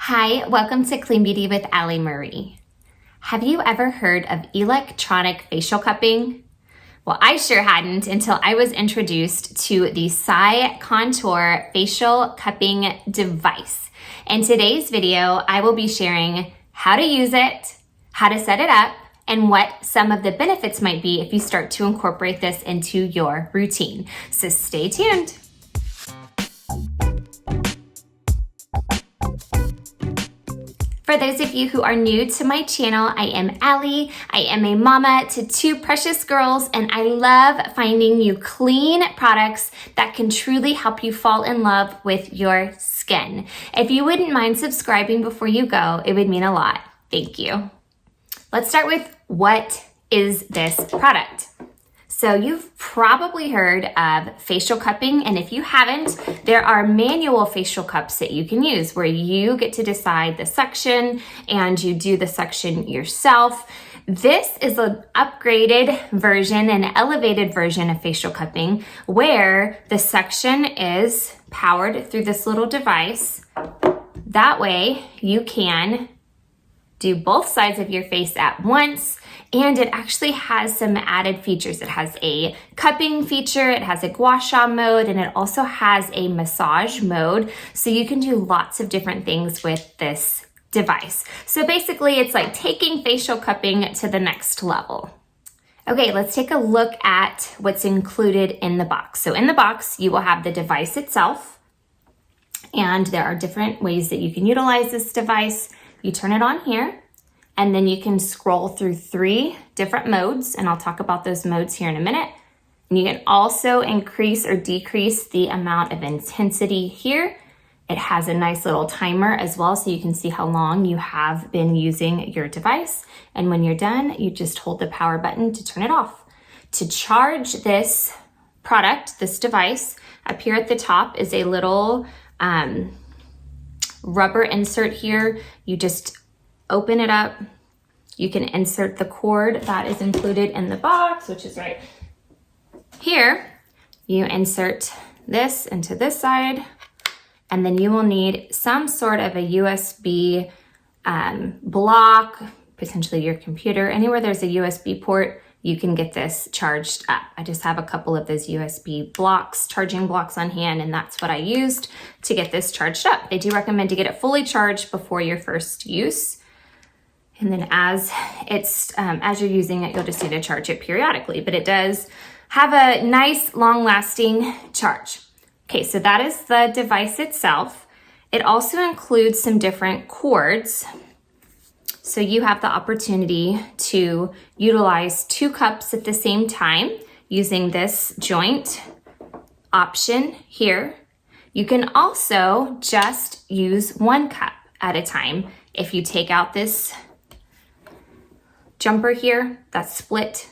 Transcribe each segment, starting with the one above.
Hi, welcome to Clean Beauty with Alli Marie. Have you ever heard of electronic facial cupping? Well, I sure hadn't until I was introduced to the SciContour facial cupping device. In today's video, I will be sharing how to use it, how to set it up, and what some of the benefits might be if you start to incorporate this into your routine. So stay tuned. For those of you who are new to my channel, I am Alli. I am a mama to two precious girls, and I love finding you clean products that can truly help you fall in love with your skin. If you wouldn't mind subscribing before you go, it would mean a lot. Thank you. Let's start with what is this product? So you've probably heard of facial cupping, and if you haven't, there are manual facial cups that you can use where you get to decide the suction and you do the suction yourself. This is an upgraded version, an elevated version of facial cupping where the suction is powered through this little device. That way you can do both sides of your face at once. And it actually has some added features. It has a cupping feature, it has a gua sha mode, and it also has a massage mode. So you can do lots of different things with this device. So basically it's like taking facial cupping to the next level. Okay, let's take a look at what's included in the box. So in the box, you will have the device itself, and there are different ways that you can utilize this device. You turn it on here, and then you can scroll through 3 different modes, and I'll talk about those modes here in a minute. And you can also increase or decrease the amount of intensity here. It has a nice little timer as well, so you can see how long you have been using your device. And when you're done, you just hold the power button to turn it off. To charge this product, this device, up here at the top is a little rubber insert here. You just open it up. You can insert the cord that is included in the box, which is right here. You insert this into this side, and then you will need some sort of a USB block, potentially your computer. Anywhere there's a USB port, you can get this charged up. I just have a couple of those USB blocks, charging blocks on hand, and that's what I used to get this charged up. They do recommend to get it fully charged before your first use. And then as you're using it, you'll just need to charge it periodically, but it does have a nice long-lasting charge. Okay, so that is the device itself. It also includes some different cords. So you have the opportunity to utilize 2 cups at the same time using this joint option here. You can also just use 1 cup at a time. If you take out this jumper here, that's split,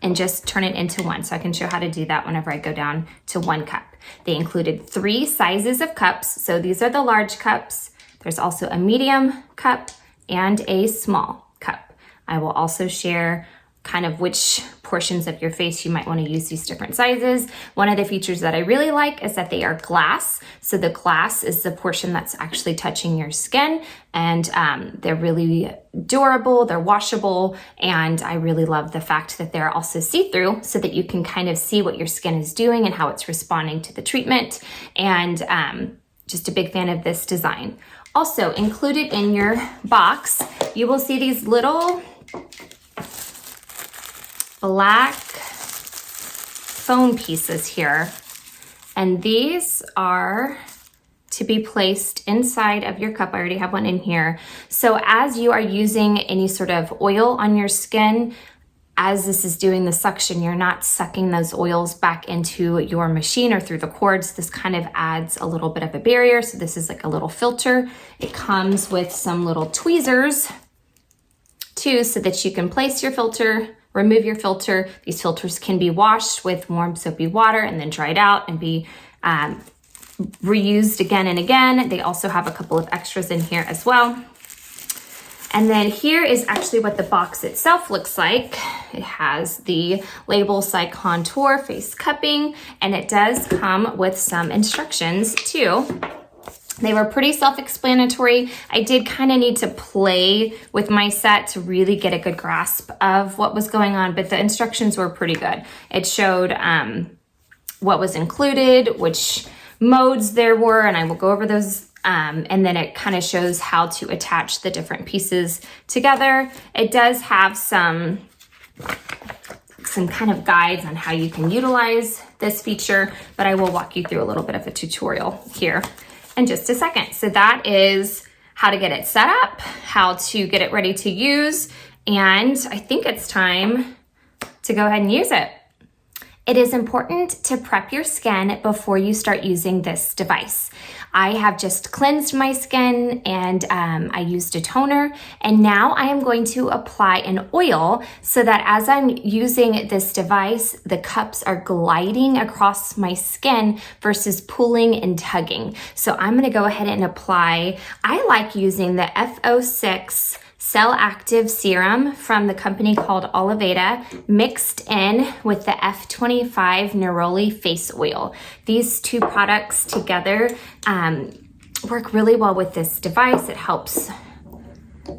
and just turn it into 1. So I can show how to do that whenever I go down to 1 cup. They included 3 sizes of cups. So these are the large cups. There's also a medium cup and a small cup. I will also share kind of which portions of your face you might want to use these different sizes. One of the features that I really like is that they are glass. So the glass is the portion that's actually touching your skin, and they're really durable, they're washable, and I really love the fact that they're also see-through so that you can kind of see what your skin is doing and how it's responding to the treatment, and just a big fan of this design. Also included in your box, you will see these little black foam pieces here, and these are to be placed inside of your cup. I already have one in here. So as you are using any sort of oil on your skin, as this is doing the suction, you're not sucking those oils back into your machine or through the cords. This kind of adds a little bit of a barrier. So this is like a little filter. It comes with some little tweezers too, so that you can place your filter, remove your filter. These filters can be washed with warm soapy water and then dried out and be reused again and again. They also have a couple of extras in here as well. And then here is actually what the box itself looks like. It has the label SciContour Face Cupping, and it does come with some instructions too. They were pretty self-explanatory. I did kind of need to play with my set to really get a good grasp of what was going on, but the instructions were pretty good. It showed what was included, which modes there were, and I will go over those. And then it kind of shows how to attach the different pieces together. It does have some kind of guides on how you can utilize this feature, but I will walk you through a little bit of a tutorial here in just a second. So that is how to get it set up, how to get it ready to use, and I think it's time to go ahead and use it. It is important to prep your skin before you start using this device. I have just cleansed my skin and I used a toner, and now I am going to apply an oil so that as I'm using this device, the cups are gliding across my skin versus pulling and tugging. So I'm gonna go ahead and apply, I like using the F06 Cell Active Serum from the company called Oliveda, mixed in with the F25 Neroli Face Oil. These two products together work really well with this device. It helps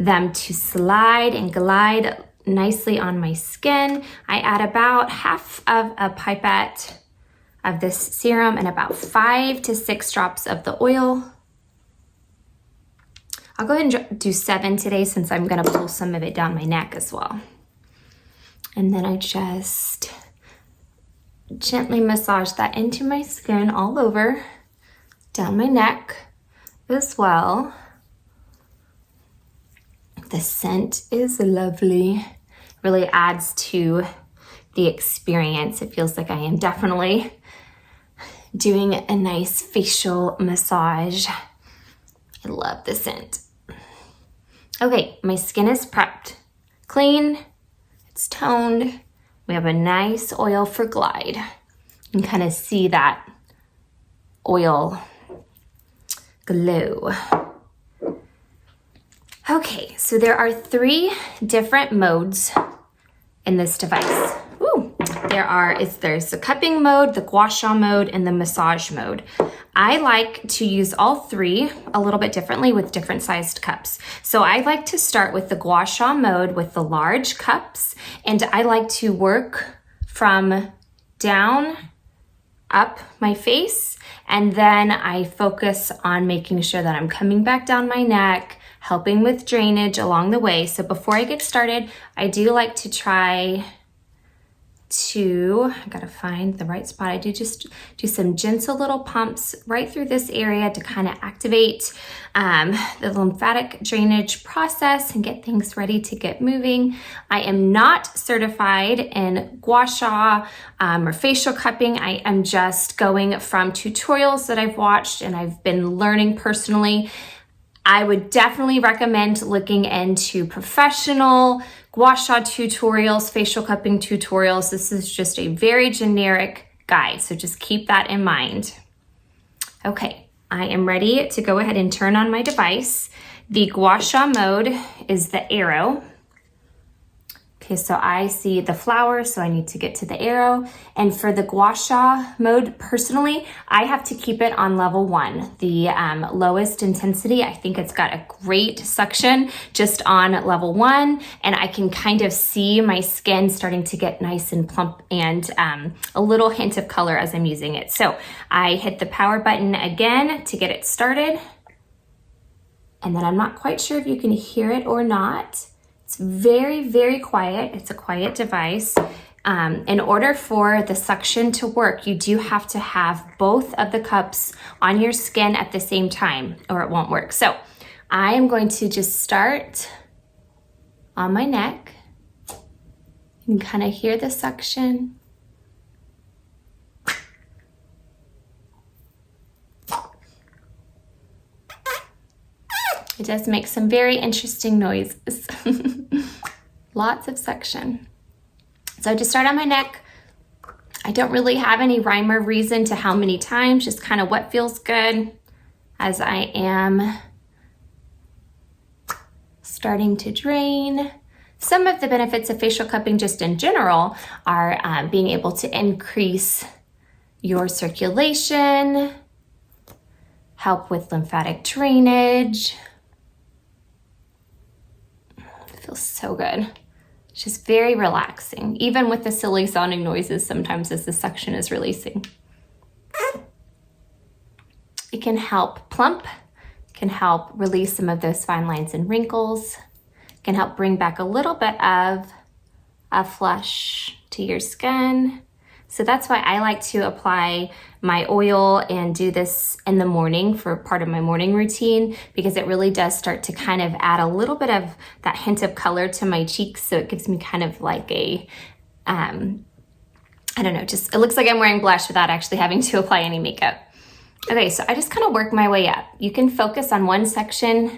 them to slide and glide nicely on my skin. I add about half of a pipette of this serum and about 5 to 6 drops of the oil. I'll go ahead and do 7 today since I'm gonna pull some of it down my neck as well. And then I just gently massage that into my skin all over, down my neck as well. The scent is lovely, really adds to the experience. It feels like I am definitely doing a nice facial massage. I love the scent. Okay, my skin is prepped, clean, it's toned. We have a nice oil for glide. You can kind of see that oil glow. Okay, so there are 3 different modes in this device. There's the cupping mode, the gua sha mode, and the massage mode. I like to use all 3 a little bit differently with different sized cups. So I like to start with the gua sha mode with the large cups, and I like to work from down up my face, and then I focus on making sure that I'm coming back down my neck, helping with drainage along the way. So before I get started, I do like to try I gotta find the right spot. I do just do some gentle little pumps right through this area to kind of activate the lymphatic drainage process and get things ready to get moving. I am not certified in gua sha or facial cupping. I am just going from tutorials that I've watched and I've been learning personally. I would definitely recommend looking into professional gua sha tutorials, facial cupping tutorials. This is just a very generic guide, so just keep that in mind. Okay, I am ready to go ahead and turn on my device. The gua sha mode is the arrow. Okay, so I see the flower, so I need to get to the arrow. And for the gua sha mode, personally, I have to keep it on level 1, the lowest intensity. I think it's got a great suction just on level 1, and I can kind of see my skin starting to get nice and plump and a little hint of color as I'm using it. So I hit the power button again to get it started. And then I'm not quite sure if you can hear it or not. It's very, very quiet. It's a quiet device. In order for the suction to work, you do have to have both of the cups on your skin at the same time or it won't work. So I am going to just start on my neck. You can kind of hear the suction. It does make some very interesting noises. Lots of suction. So to start on my neck, I don't really have any rhyme or reason to how many times, just kind of what feels good as I am starting to drain. Some of the benefits of facial cupping just in general are being able to increase your circulation, help with lymphatic drainage. It feels so good. It's just very relaxing, even with the silly sounding noises sometimes as the suction is releasing. It can help plump, can help release some of those fine lines and wrinkles, can help bring back a little bit of a flush to your skin. So that's why I like to apply my oil and do this in the morning for part of my morning routine, because it really does start to kind of add a little bit of that hint of color to my cheeks. So it gives me kind of like a, I don't know, just, it looks like I'm wearing blush without actually having to apply any makeup. Okay, so I just kind of work my way up. You can focus on one section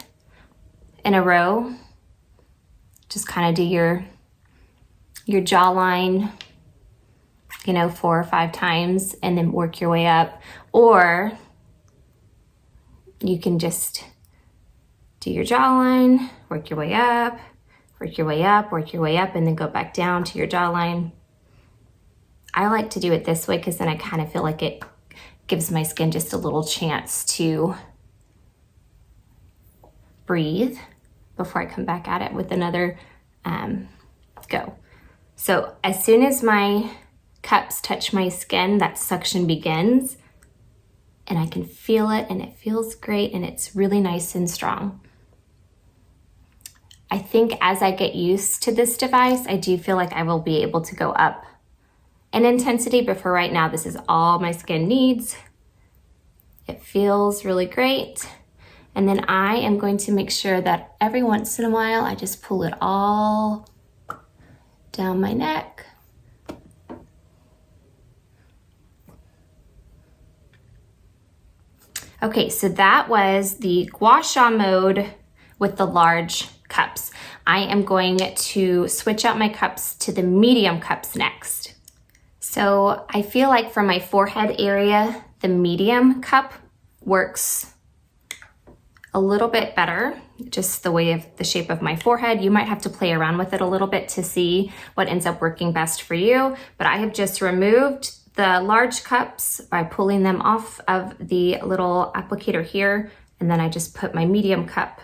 in a row. Just kind of do your jawline, you know, 4 or 5 times and then work your way up. Or you can just do your jawline, work your way up, work your way up, work your way up, and then go back down to your jawline. I like to do it this way because then I kind of feel like it gives my skin just a little chance to breathe before I come back at it with another go. So as soon as my cups touch my skin, that suction begins, and I can feel it, and it feels great, and it's really nice and strong. I think as I get used to this device, I do feel like I will be able to go up in intensity, but for right now, this is all my skin needs. It feels really great. And then I am going to make sure that every once in a while, I just pull it all down my neck. Okay, so that was the gua sha mode with the large cups. I am going to switch out my cups to the medium cups next. So I feel like for my forehead area, the medium cup works a little bit better, just the way of the shape of my forehead. You might have to play around with it a little bit to see what ends up working best for you, but I have just removed the large cups by pulling them off of the little applicator here, and then I just put my medium cup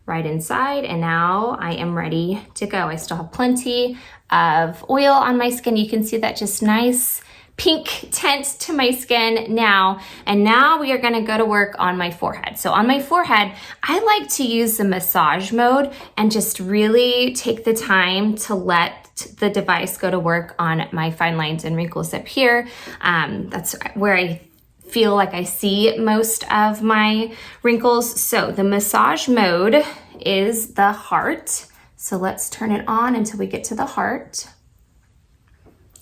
right inside, and now I am ready to go. I still have plenty of oil on my skin. You can see that just nice pink tint to my skin now. And now we are gonna go to work on my forehead. So on my forehead, I like to use the massage mode and just really take the time to let the device go to work on my fine lines and wrinkles up here. That's where I feel like I see most of my wrinkles. So the massage mode is the heart. So let's turn it on until we get to the heart.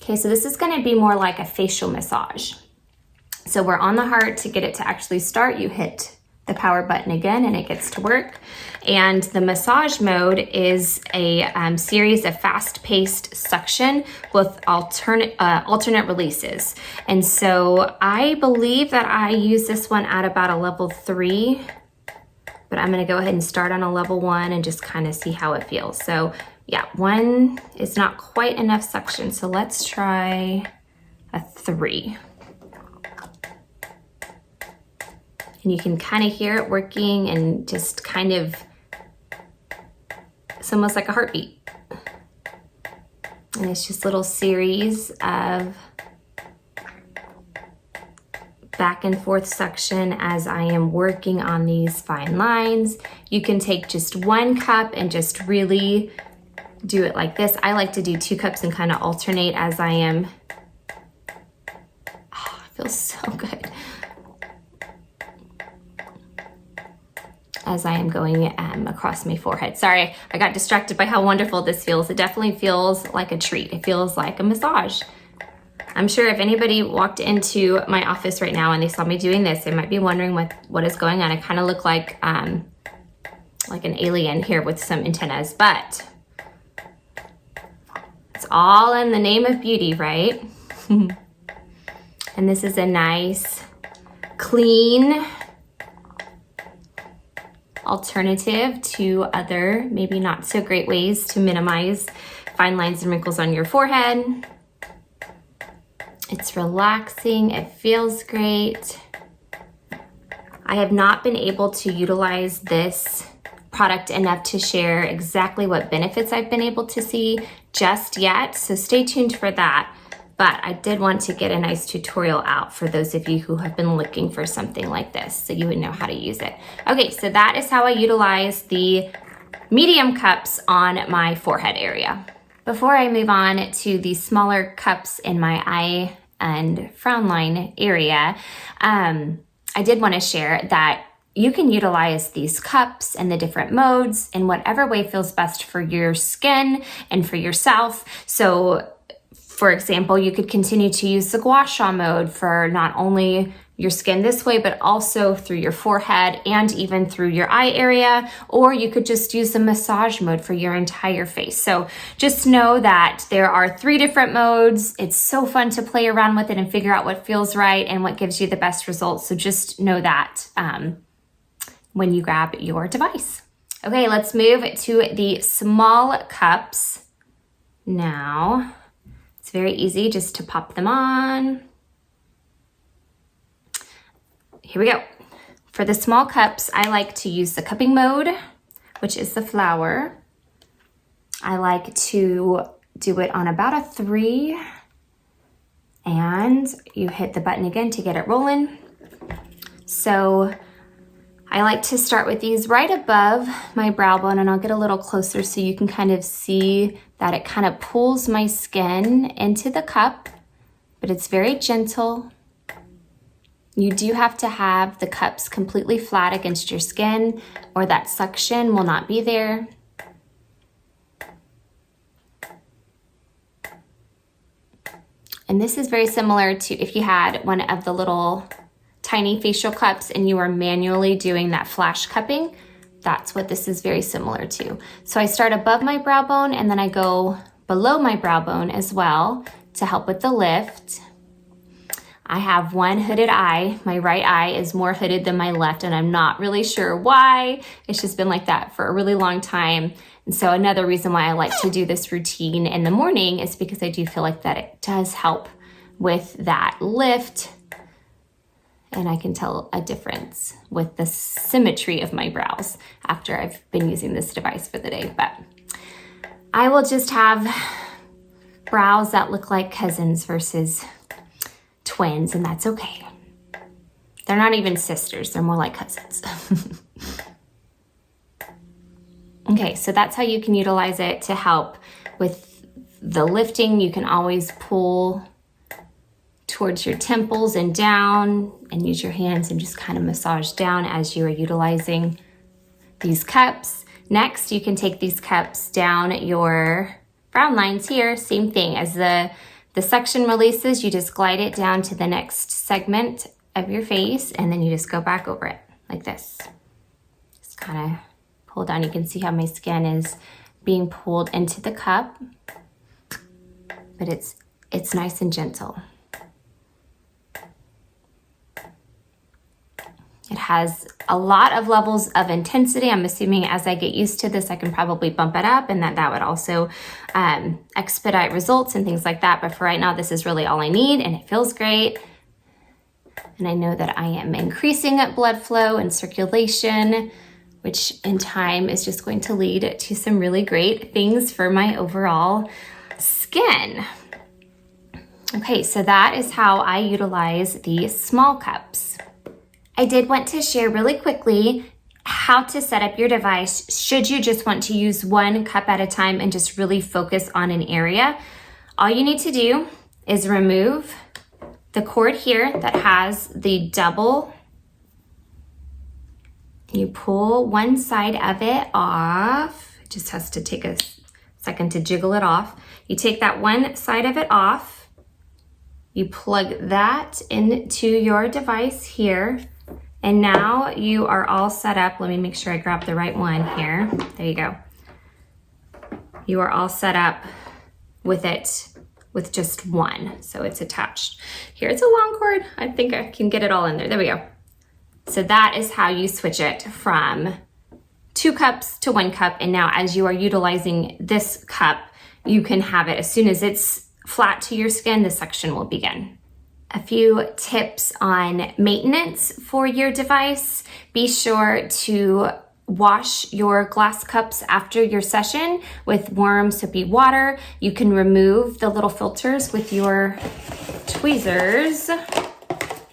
Okay, so this is gonna be more like a facial massage. So we're on the heart. To get it to actually start, you hit the power button again and it gets to work. And the massage mode is a series of fast-paced suction with alternate releases. And so I believe that I use this one at about a level 3, but I'm gonna go ahead and start on a level 1 and just kind of see how it feels. So yeah, 1 is not quite enough suction. So let's try a 3. And you can kind of hear it working and just kind of, it's almost like a heartbeat. And it's just little series of back and forth suction as I am working on these fine lines. You can take just 1 cup and just really do it like this. I like to do 2 cups and kind of alternate as I am. Oh, it feels so good. As I am going across my forehead. Sorry, I got distracted by how wonderful this feels. It definitely feels like a treat. It feels like a massage. I'm sure if anybody walked into my office right now and they saw me doing this, they might be wondering what is going on. I kind of look like an alien here with some antennas, but it's all in the name of beauty, right? And this is a nice, clean alternative to other maybe not so great ways to minimize fine lines and wrinkles on your forehead. It's relaxing, it feels great. I have not been able to utilize this product enough to share exactly what benefits I've been able to see just yet, so stay tuned for that. But I did want to get a nice tutorial out for those of you who have been looking for something like this so you would know how to use it. Okay, so that is how I utilize the medium cups on my forehead area. Before I move on to the smaller cups in my eye and frown line area, I did want to share that you can utilize these cups and the different modes in whatever way feels best for your skin and for yourself. So for example, you could continue to use the gua sha mode for not only your skin this way, but also through your forehead and even through your eye area, or you could just use the massage mode for your entire face. So just know that there are 3 different modes. It's so fun to play around with it and figure out what feels right and what gives you the best results. So just know that when you grab your device. Okay, let's move to the small cups now. It's very easy just to pop them on. Here we go. For the small cups, I like to use the cupping mode, which is the flower. I like to do it on about a 3, and you hit the button again to get it rolling. So I like to start with these right above my brow bone, and I'll get a little closer so you can kind of see that it kind of pulls my skin into the cup, but it's very gentle. You do have to have the cups completely flat against your skin or that suction will not be there. And this is very similar to if you had one of the little tiny facial cups and you are manually doing that flash cupping. That's what this is very similar to. So I start above my brow bone and then I go below my brow bone as well to help with the lift. I have one hooded eye. My right eye is more hooded than my left, and I'm not really sure why. It's just been like that for a really long time. And so another reason why I like to do this routine in the morning is because I do feel like that it does help with that lift. And I can tell a difference with the symmetry of my brows after I've been using this device for the day. But I will just have brows that look like cousins versus twins, and that's okay. They're not even sisters, they're more like cousins. Okay, so that's how you can utilize it to help with the lifting. You can always pull towards your temples and down and use your hands and just kind of massage down as you are utilizing these cups. Next, you can take these cups down your frown lines here. Same thing, as the suction releases, you just glide it down to the next segment of your face and then you just go back over it like this. Just kind of pull down. You can see how my skin is being pulled into the cup, but it's nice and gentle. It has a lot of levels of intensity. I'm assuming as I get used to this, I can probably bump it up, and that would also expedite results and things like that. But for right now, this is really all I need, and it feels great. And I know that I am increasing blood flow and circulation, which in time is just going to lead to some really great things for my overall skin. Okay, so that is how I utilize the small cups. I did want to share really quickly how to set up your device should you just want to use one cup at a time and just really focus on an area. All you need to do is remove the cord here that has the double. You pull one side of it off. It just has to take a second to jiggle it off. You take that one side of it off. You plug that into your device here. And now you are all set up. Let me make sure I grab the right one here. There you go. You are all set up with it with just one. So it's attached. Here it's a long cord. I think I can get it all in there. There we go. So that is how you switch it from 2 cups to 1 cup. And now as you are utilizing this cup, you can have it as soon as it's flat to your skin, the suction will begin. a few tips on maintenance for your device. Be sure to wash your glass cups after your session with warm soapy water. You can remove the little filters with your tweezers.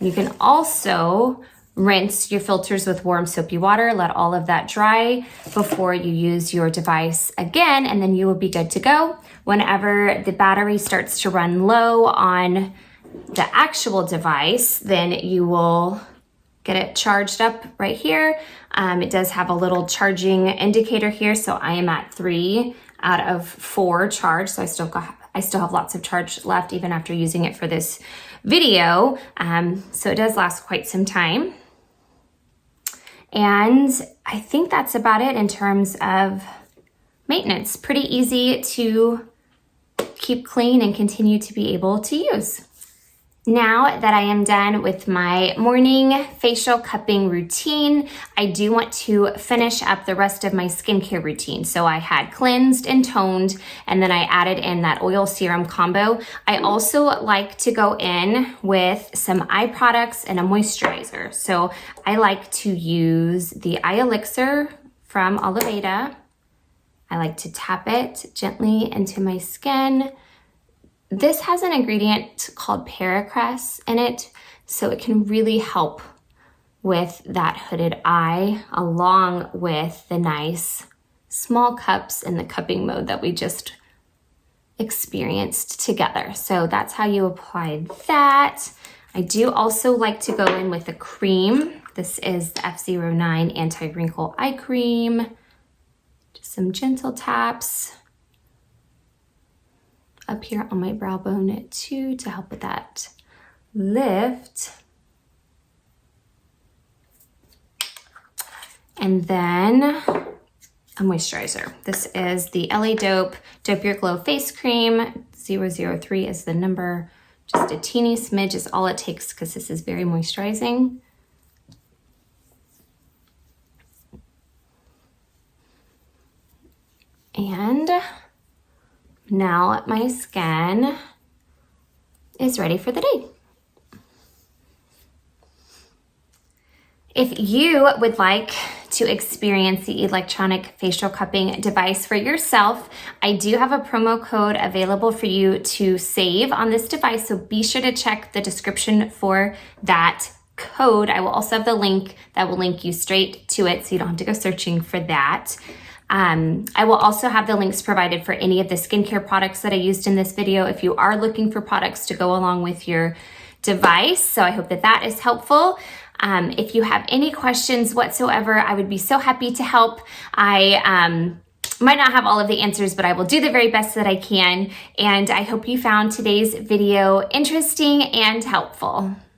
You can also rinse your filters with warm soapy water. Let all of that dry before you use your device again, and then you will be good to go. Whenever the battery starts to run low on the actual device, then you will get it charged up right here. It does have a little charging indicator here, so I am at 3 out of 4 charge, so I still have lots of charge left even after using it for this video. So it does last quite some time. And I think that's about it in terms of maintenance. Pretty easy to keep clean and continue to be able to use. Now that I am done with my morning facial cupping routine, I do want to finish up the rest of my skincare routine. So I had cleansed and toned, and then I added in that oil serum combo. I also like to go in with some eye products and a moisturizer. So I like to use the eye elixir from Oliveda. I like to tap it gently into my skin. This has an ingredient called paracress in it, so it can really help with that hooded eye, along with the nice small cups in the cupping mode that we just experienced together. So that's how you apply that. I do also like to go in with a cream. This is the F09 Anti-Wrinkle Eye Cream. Just some gentle taps up here on my brow bone too to help with that lift. And then a moisturizer. This is the LA Dope Your Glow Face Cream. 003 is the number. Just a teeny smidge is all it takes because this is very moisturizing. And now my skin is ready for the day. If you would like to experience the electronic facial cupping device for yourself, I do have a promo code available for you to save on this device, so be sure to check the description for that code. I will also have the link that will link you straight to it, so you don't have to go searching for that. I will also have the links provided for any of the skincare products that I used in this video if you are looking for products to go along with your device. So I hope that that is helpful. If you have any questions whatsoever, I would be so happy to help. I might not have all of the answers, but I will do the very best that I can. And I hope you found today's video interesting and helpful.